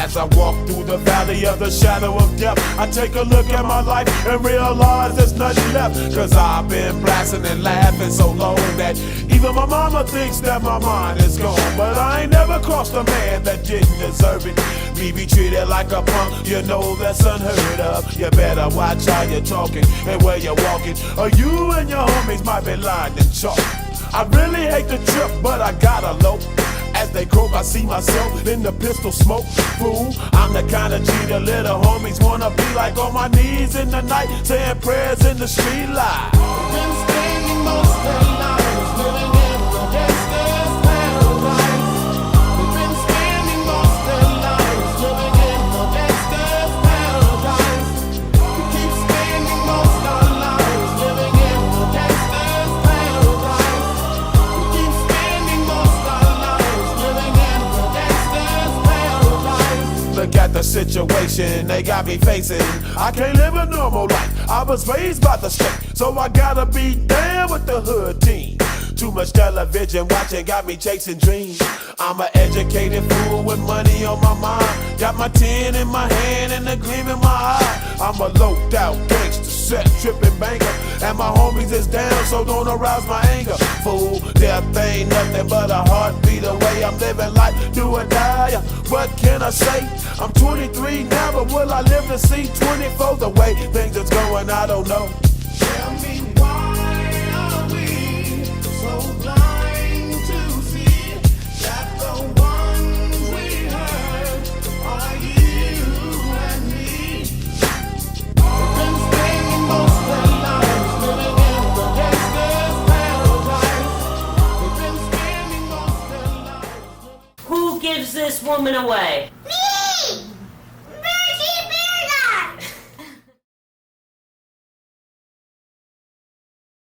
As I walk through the valley of the shadow of death, I take a look at my life and realize there's nothing left. Cause I've been blasting and laughing so long that even my mama thinks that my mind is gone. But I ain't never crossed a man that didn't deserve it. Me be treated like a punk, you know that's unheard of. You better watch how you're talking and where you're walking, or you and your homies might be lined in chalk. I really hate the trip, but I gotta low. As they croak, I see myself in the pistol smoke. Fool, I'm the kind of G the little homies wanna be like, on my knees in the night, saying prayers in the street light. Been spending most of their lives living in the gangster's paradise. We've been spending most of their lives living in the gangster's paradise. We keep spending most of our lives living in the gangster's paradise. We keep spending most of our lives living in the gangster's paradise. Look at the situation they got me facing. I can't live a normal life. I was raised by the state, so I gotta be down with the hood team. Too much television watching got me chasing dreams. I'm an educated fool with money on my mind. Got my tin in my hand and a gleam in my eye. I'm a loped out gangster, set tripping banker, and my homies is down, so don't arouse my anger. Fool, death ain't nothing but a heartbeat away. I'm living life, do or die. What can I say? I'm 23 now, but will I live to see 24? The way things is going, I don't know. Tell me, why are we so blind to see that the ones we hurt are you and me? We've been spending most of our lives living in the gangster's paradise. We've been spending most of our lives living. Who gives this woman away? Me!